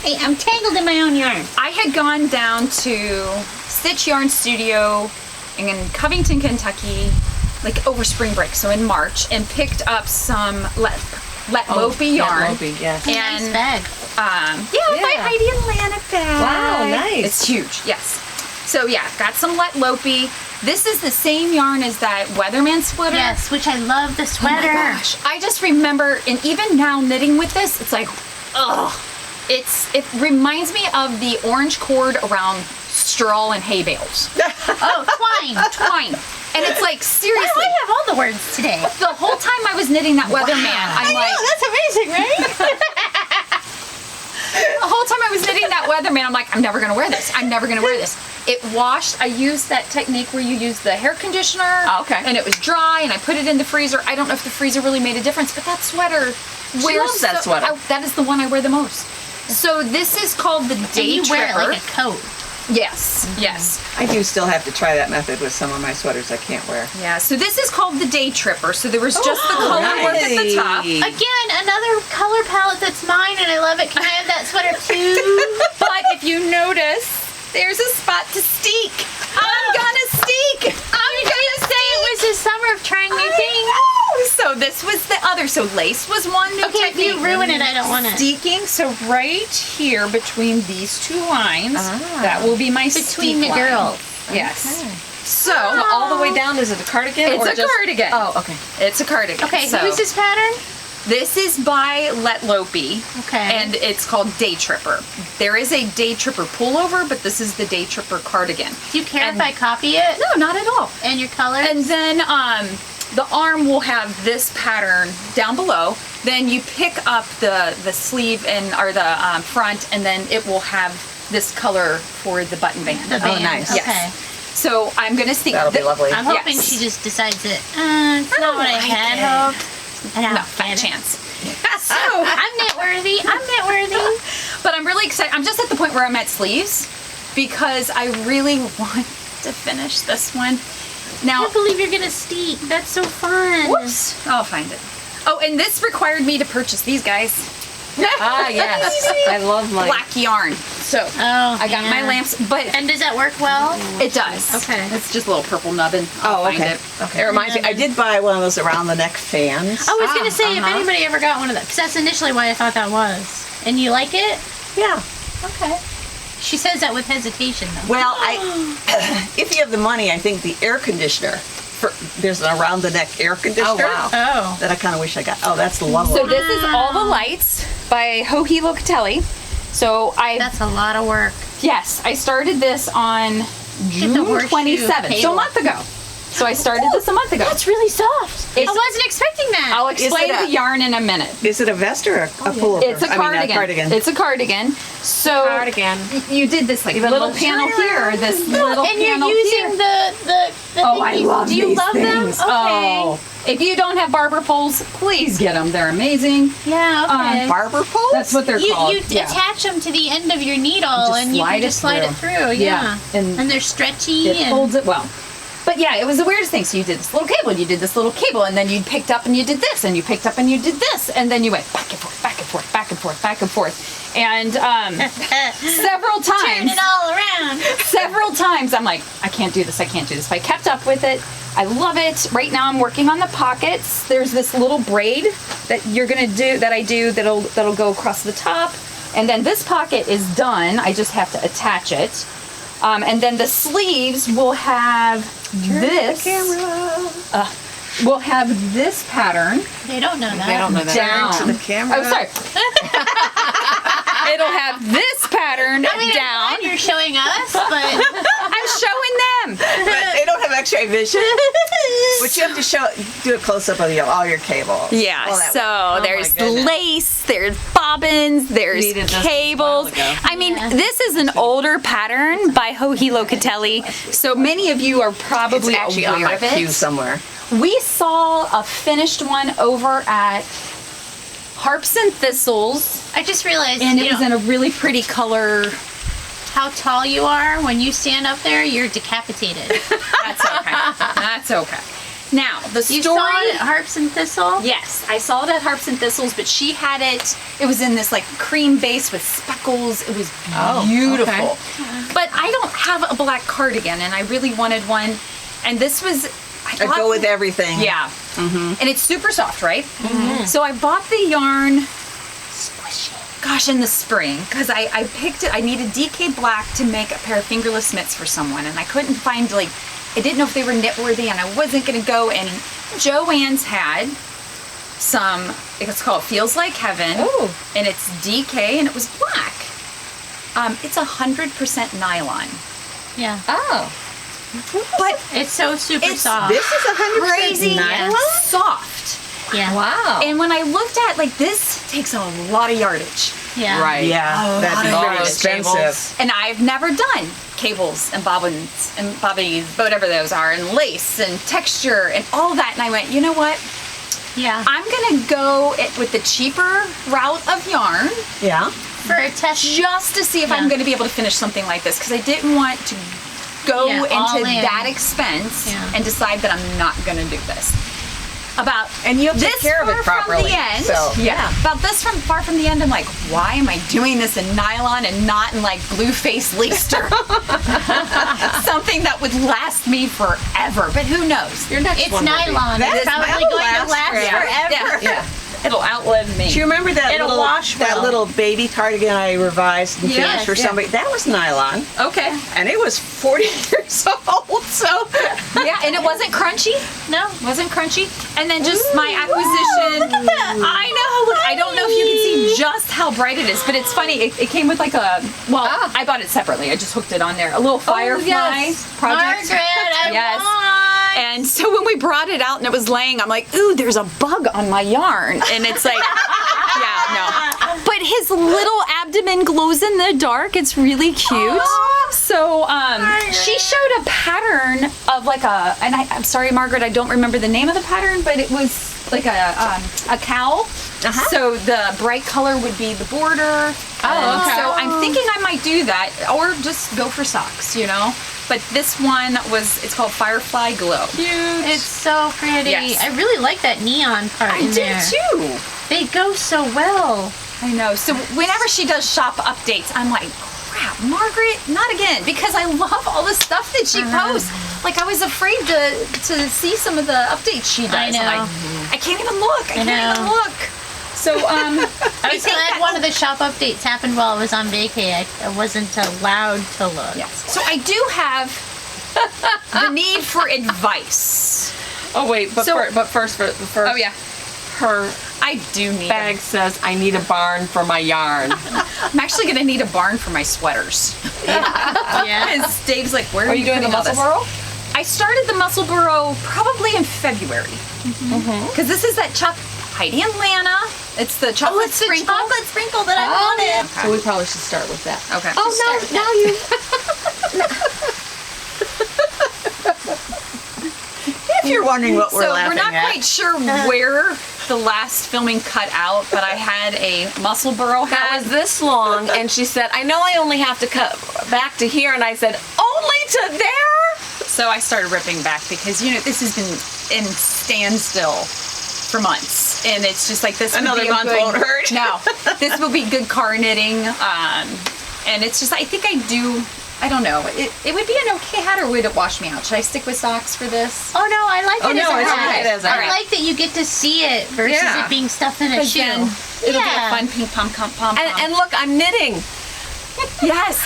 Hey, I'm tangled in my own yarn. I had gone down to Stitch Yarn Studio in Covington, Kentucky, like over spring break, so in March, and picked up some Let Lopey yarn. Lopey, yes. Nice And bag. my Heidi and Lana bag. Wow, nice. It's huge, yes. So yeah, got some Let Lopey. This is the same yarn as that Weatherman sweater. Yes, which I love the Oh sweater. my gosh. I just remember, and even now knitting with this, it's like, ugh. It reminds me of the orange cord around straw and hay bales. Oh, twine. Twine. And it's like, seriously. Wow, I have all the words today. The whole time I was knitting that Weatherman, I'm like, that's amazing, right? the whole time I was knitting that Weatherman, I'm like, I'm never gonna wear this. I'm never gonna wear this. It washed. I used that technique where you use the hair conditioner. Oh, okay. And it was dry, and I put it in the freezer. I don't know if the freezer really made a difference, but that sweater. loves that sweater. That is the one I wear the most. So this is called the And Day you wear it Tripper. like a coat. Yes, yes. I do still have to try that method with some of my sweaters I can't wear. Yeah, so this is called the Day Tripper. So there was just the color work at the top. Again, another color palette that's mine, and I love it. Can I have that sweater too? But if you notice, there's a spot to steek. I'm gonna steek. I'm gonna say it was a summer of trying new things. So this was the other. So lace was one new Okay, if technique. you ruin it, I don't want it. Steeking. So right here between these two lines, that will be my Between steek the line. girls. Yes. So All the way down, is it a cardigan? it's or a just... cardigan. Oh, okay. It's a cardigan. Okay, so who is this pattern? This is by Let Lopi. Okay. And it's called Day Tripper. There is a Day Tripper pullover, but this is the Day Tripper cardigan. Do you care And- if I copy it? No, not at all. And your colors? And then the arm will have this pattern down below. Then you pick up the sleeve or the front, and then it will have this color for the button band. The band. nice. Yes. Okay. So I'm gonna see. That'll be lovely. I'm hoping Yes. she just decides that it's not what I had hoped. I don't No, get fat it. chance. So, I'm knit worthy. I'm knit worthy. but I'm really excited. I'm just at the point where I'm at sleeves because I really want to finish this one. I Now, can't believe you're gonna steek. That's so fun. whoops, I'll find it. Oh, and this required me to purchase these guys. Ah, yes. I love mine. Black yarn. So Oh, I got my yeah. lamps, but And does that work well? it does. Okay. It's just a little purple nubbin. I'll find okay. it. It reminds me, I did buy one of those around the neck fans. I was gonna say if uh-huh. anybody ever got one of those, because that's initially what I thought that was. And you like it? Yeah. Okay. She says that with hesitation, though. Well, if you have the money, I think the air conditioner, there's an around the neck air conditioner. Oh, wow. Oh. That I kind of wish I got. Oh, that's lovely. So this is All the Lights by Joji Locatelli. So That's a lot of work. yes, I started this on June horseshoe 27th, so a cable. month ago. So I started this a month ago. That's really soft. I It's- wasn't expecting that. I'll explain it a- the yarn in a minute. Is it a vest or a pullover? It's a cardigan. cardigan. It's a cardigan. So Cardigan. you did this like little panel here, this little and you're panel using here. the Oh, I thingies. love Do you these love things. them? Okay. Oh, if you don't have barber poles, please get them. They're amazing. Yeah, okay. Barber poles? That's what they're you called. you attach them to the end of your needle and you can just slide it through. Yeah. And they're stretchy it and holds it well. But yeah, it was the weirdest thing. So you did this little cable, and you did this little cable, and then you picked up and you did this, and you picked up and you did this, and then you went back and forth, back and forth, back and forth, back and forth. And several turn times, it all around. several times, I'm like, I can't do this, I can't do this. But I kept up with it. I love it. Right now I'm working on the pockets. There's this little braid that I do that'll go across the top. And then this pocket is done. I just have to attach it. And then the sleeves will have this. We'll have this pattern They don't know that. They don't know that. down. to the camera. Oh, sorry. It'll have this pattern I mean, I'm down. glad you're showing us, but I'm showing them. But they don't have X-ray vision. But you have to do a close-up of all your cables. Yeah, All that so there's goodness. lace, there's bobbins, there's Needed this a cables. while ago. I mean, Yeah. this is an older pattern by Joji Locatelli, so many of you are It's probably actually on aware my of it. queue somewhere. We saw a finished one over at Harps and Thistles, I just realized and you it was know, in a really pretty color. how tall you are. When you stand up there, you're decapitated. That's okay. That's okay. Now, the You story... saw it at Harps and Thistle? Yes, I saw it at Harps and Thistles, but she had it. It was in this like cream base with speckles. It was beautiful. But I don't have a black cardigan, and I really wanted one. And this was. I I thought- go with everything. Yeah, and it's super soft, right? So I bought the yarn. Gosh, in the spring, because I picked it. I needed DK black to make a pair of fingerless mitts for someone, and I couldn't find I didn't know if they were knit worthy, and I wasn't gonna go. And Joann's had some. It's called Feels Like Heaven, and it's DK, and it was black. It's 100% nylon, Yeah. Oh. but It's so super It's- soft. This is 100% crazy nylon? soft. Yeah. Wow. And when I looked at this takes a lot of yardage. Yeah. Right. Yeah, that'd be All pretty those expensive. cables. And I've never done cables and bobbins and bobbies, whatever those are, and lace and texture and all that. And I went, you know what? Yeah. I'm gonna go with the cheaper route of yarn Yeah. For a test. just to see if I'm Yeah. gonna be able to finish something like this, because I didn't want to go Yeah, all into in. that expense Yeah. and decide that I'm not gonna do this. about And you'll take this care of it far properly, from the end. so, yeah. About this far from the end, I'm like, why am I doing this in nylon and not in like blue face Leicester? Something that would last me forever, but who knows? Your next It's one will be- nylon. That It's is- probably that'll going to last forever. Yeah. It'll outlive me. Do you remember that It'll little wash that well. little baby cardigan I revised and Yes, finished for yeah. somebody? That was nylon, Okay. and it was 40 years old. So Yeah, and it wasn't crunchy. No. Wasn't crunchy. And then just my acquisition. Look at that. I know. I don't know if you can see just how bright it is, but it's funny. It came with like a, well, I bought it separately. I just hooked it on there. A little firefly yes. project. Margaret, I Yes. want. And so when we brought it out and it was laying, I'm like, ooh, there's a bug on my yarn. And it's like, yeah, no. But his little abdomen glows in the dark. It's really cute. So she showed a pattern of like a, and I'm sorry, Margaret, I don't remember the name of the pattern, but it was like a cowl. So the bright color would be the border. Oh, okay. So I'm thinking I might do that, or just go for socks, you know. But this one it's called Firefly Glow. It's so pretty. Yes. I really like that neon part I in did there. too. They go so well. I know. So whenever she does shop updates, I'm like, crap, Margaret, not again, because I love all the stuff that she posts. Like I was afraid to see some of the updates she does. I know. I'm like, I can't even look. I can't even know. look. So I was glad one of the shop updates happened while I was on vacay. I wasn't allowed to look. yes. So I do have the need for advice. Oh wait, but So- first, Oh yeah, her I do need. bag says I need a barn for my yarn. I'm actually gonna need a barn for my sweaters. Yeah. Because Dave's like, where are, Are you doing the putting all muscle this? burrow? I started the muscle burrow probably in February. Because this is that Heidi and Lana. It's the chocolate It's the sprinkle. chocolate sprinkle that I wanted. So we probably should start with that. Okay. Oh no! Now you. if you're wondering what we're So laughing we're not at, quite sure where the last filming cut out, but I had a muscle burrow That hat. was this long, and she said, I know I only have to cut back to here, and I said, only to there? So I started ripping back because, you know, this has been in standstill for months. And it's just like this Another would be a month good, won't hurt. No, this will be good car knitting. And it's just, I think I do, I don't know. It would be an okay hat, or would it wash me out? Should I stick with socks for this? Oh no! I like it no, as a it's hat. okay as a I hat. like that you get to see it versus Yeah. it being stuffed in a Because shoe. then it'll Yeah. get a fun pink pom-pom. And look, I'm knitting. Yes.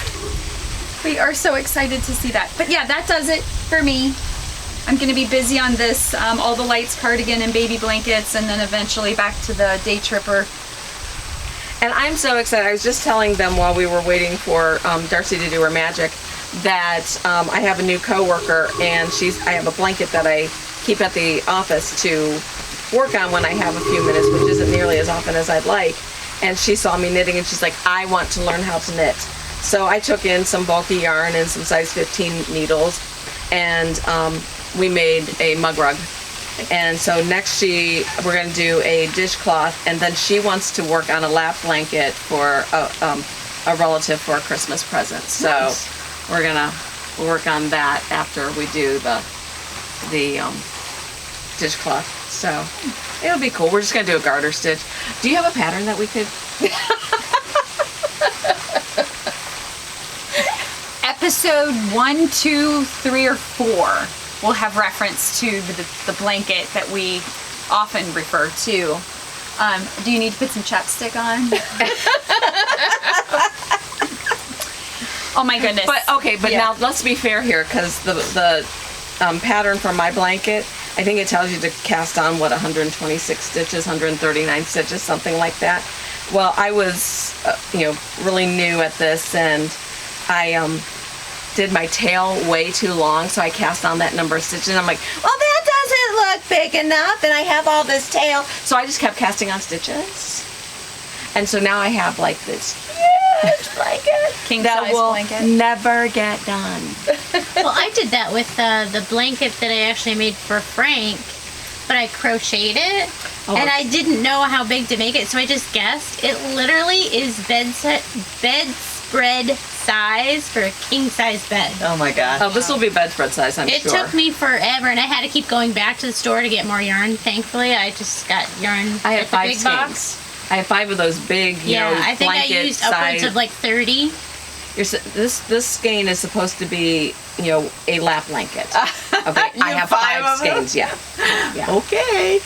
We are so excited to see that. But yeah, that does it for me. I'm going to be busy on this, all the lights, cardigan, and baby blankets, and then eventually back to the day tripper. And I'm so excited. I was just telling them while we were waiting for Darcy to do her magic that I have a new coworker, and I have a blanket that I keep at the office to work on when I have a few minutes, which isn't nearly as often as I'd like. And she saw me knitting, and she's like, I want to learn how to knit. So I took in some bulky yarn and some size 15 needles, and we made a mug rug. And so next we're going to do a dishcloth, and then she wants to work on a lap blanket for a relative for a Christmas present. So we're going to work on that after we do the dishcloth. So it'll be cool. We're just going to do a garter stitch. Do you have a pattern that we could? Episode 1, 2, 3, or 4 will have reference to the blanket that we often refer to. Do you need to put some chapstick on? Oh my goodness. But Yeah. now let's be fair here, because the pattern for my blanket, I think it tells you to cast on 126 stitches, 139 stitches, something like that. Well, I was really new at this, and I did my tail way too long, so I cast on that number of stitches, and I'm like, well, that doesn't look big enough, and I have all this tail. So I just kept casting on stitches. And so now I have like this huge blanket King that size will blanket. never get done. Well, I did that with the blanket that I actually made for Frank, but I crocheted it, and I didn't know how big to make it, so I just guessed. It literally is bedspread size for a king size bed. Oh my gosh. Oh, this will be bedspread size, I'm It sure. took me forever, and I had to keep going back to the store to get more yarn. Thankfully, I just got yarn I at have the 5 big skeins. box. I have 5 of those big, Yeah, I think I blanket used upwards size. of like 30. This skein is supposed to be, a lap blanket. Okay, I have 5 5 of them? skeins. Yeah. Okay.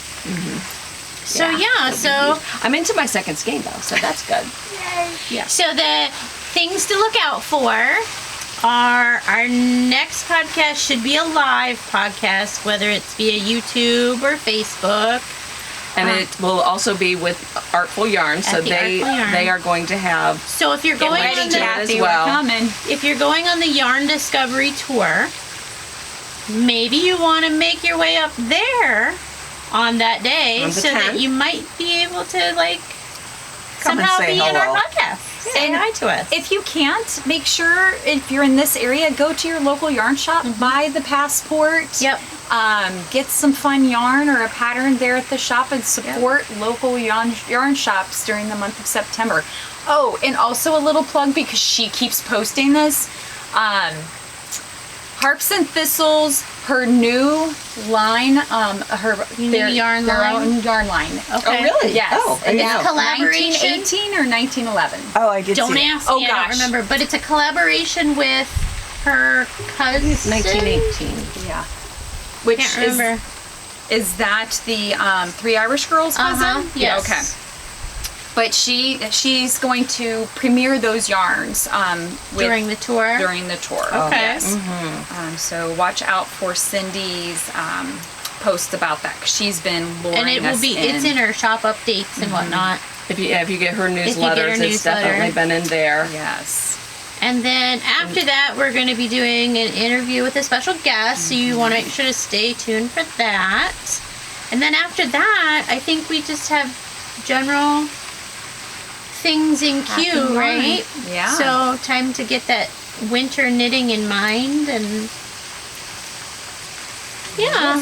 So yeah, so I'm into my second skein though, so that's good. so the things to look out for are our next podcast should be a live podcast, whether it's via YouTube or Facebook. And it will also be with Artful Yarn, so At the they Artful Yarn. they are going to have. So if you're going ready, on Jen. the as Kathy, well. we're coming. if you're going on the Yarn Discovery tour, maybe you want to make your way up there on that day On the so that 10th. you might be able to like Come and somehow say be in our hello. podcast. Say And hi to us. If you can't, make sure if you're in this area, go to your local yarn shop, buy the passport. Yep. Get some fun yarn or a pattern there at the shop and support local yarn shops during the month of September. Oh, and also a little plug because she keeps posting this. Harps and Thistles, her new line, New yarn their line? own yarn line. Okay. Oh, really? Yes. Oh, And I it's know. Collaboration? 1918 or 1911. Oh, I did Don't see it. ask me. Oh, I gosh. don't remember. But it's a collaboration with her cousin. 1918. Yeah. Which Can't remember. is that the Three Irish Girls cousin? Uh-huh. Yeah, Yes. okay. But she's going to premiere those yarns During the tour. during the tour. Okay. Yes. So watch out for Cindy's post about that 'cause she's been luring And it will us be. It's in her shop updates and whatnot. If you get her you get her newsletters, it's newsletter. definitely been in there. Yes. And then after that, we're going to be doing an interview with a special guest, so you want to make sure to stay tuned for that. And then after that, I think we just have general things in queue, yarn. right? Yeah. So time to get that winter knitting in mind, and yeah,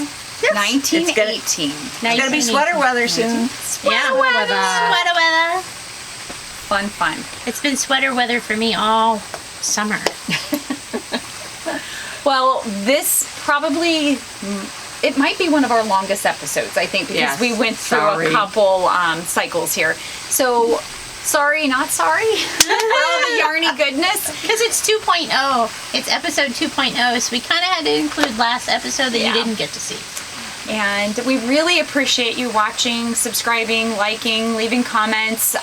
1918. It's gonna be sweater weather soon. yeah, sweater weather. Fun. It's been sweater weather for me all summer. Well, this probably, it might be one of our longest episodes, I think, because Yes, we went through sorry. a couple cycles here. So, sorry, not sorry for all the yarny goodness. Because it's 2.0. It's episode 2.0, so we kind of had to include last episode that Yeah. you didn't get to see. And we really appreciate you watching, subscribing, liking, leaving comments.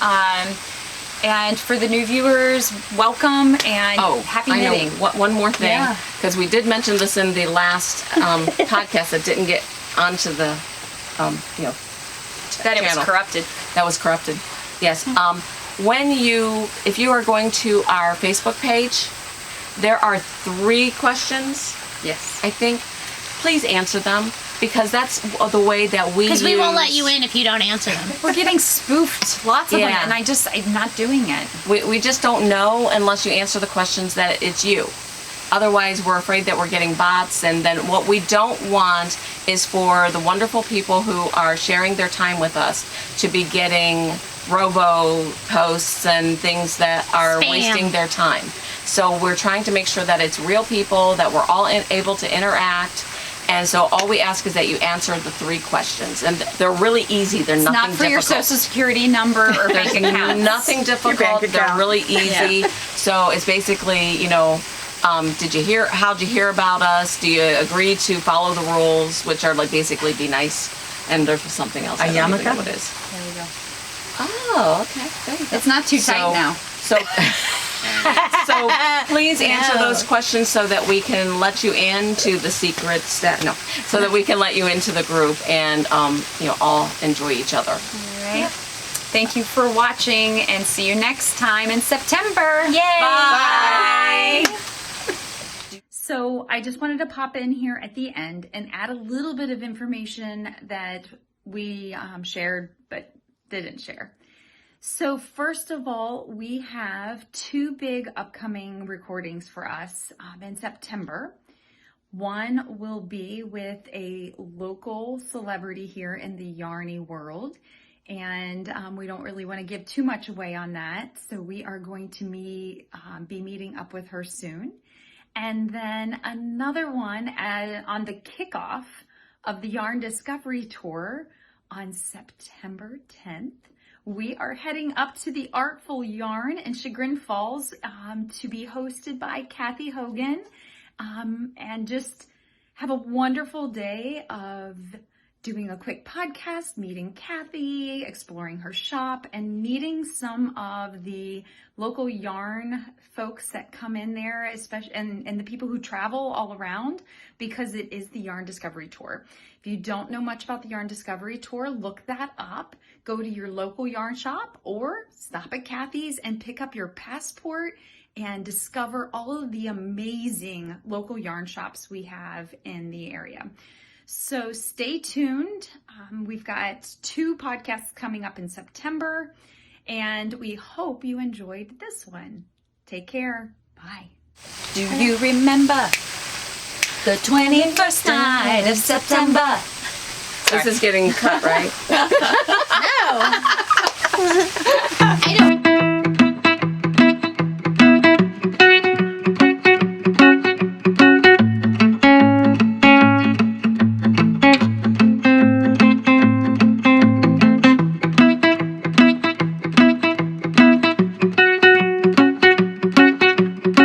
And for the new viewers, welcome and happy I knitting. know. One more thing, Yeah. because we did mention this in the last podcast that didn't get onto the, That it was channel. corrupted. That was corrupted. Yes. If you are going to our Facebook page, there are 3 questions, Yes. I think. Please answer them, because that's the way that we Because we won't let use- you in if you don't answer them. We're getting spoofed, lots of them, Yeah. and I'm not doing it. We just don't know unless you answer the questions that it's you. Otherwise, we're afraid that we're getting bots, and then what we don't want is for the wonderful people who are sharing their time with us to be getting robo posts and things that are Spam. wasting their time. So we're trying to make sure that it's real people, that we're all able to interact. And so all we ask is that you answer the 3 questions, and they're really easy. They're It's nothing not for difficult. your social security number or bank account. Nothing difficult. bank They're account. really easy. So it's basically, did you hear? How'd you hear about us? Do you agree to follow the rules, which are like basically be nice? And there's something else. I don't even know what it is. There you go. Oh, okay. There you go. It's not too tight now. So, so please answer those questions so that we can let you into the secrets so that we can let you into the group and all enjoy each other. All right. Thank you for watching, and see you next time in September. Yay! Bye. So I just wanted to pop in here at the end and add a little bit of information that we shared but didn't share. So first of all, we have 2 big upcoming recordings for us in September. One will be with a local celebrity here in the yarny world, and we don't really want to give too much away on that. So we are going to be meeting up with her soon. And then another one on the kickoff of the Yarn Discovery Tour on September 10th. We are heading up to the Artful Yarn in Chagrin Falls to be hosted by Kathy Hogan, and just have a wonderful day of doing a quick podcast, meeting Kathy, exploring her shop, and meeting some of the local yarn folks that come in there, especially and the people who travel all around, because it is the Yarn Discovery Tour. If you don't know much about the Yarn Discovery Tour, look that up. Go to your local yarn shop or stop at Kathy's and pick up your passport and discover all of the amazing local yarn shops we have in the area. So stay tuned. We've got 2 podcasts coming up in September, and we hope you enjoyed this one. Take care. Bye. Do you remember the 21st night of September? This is getting cut, right? No.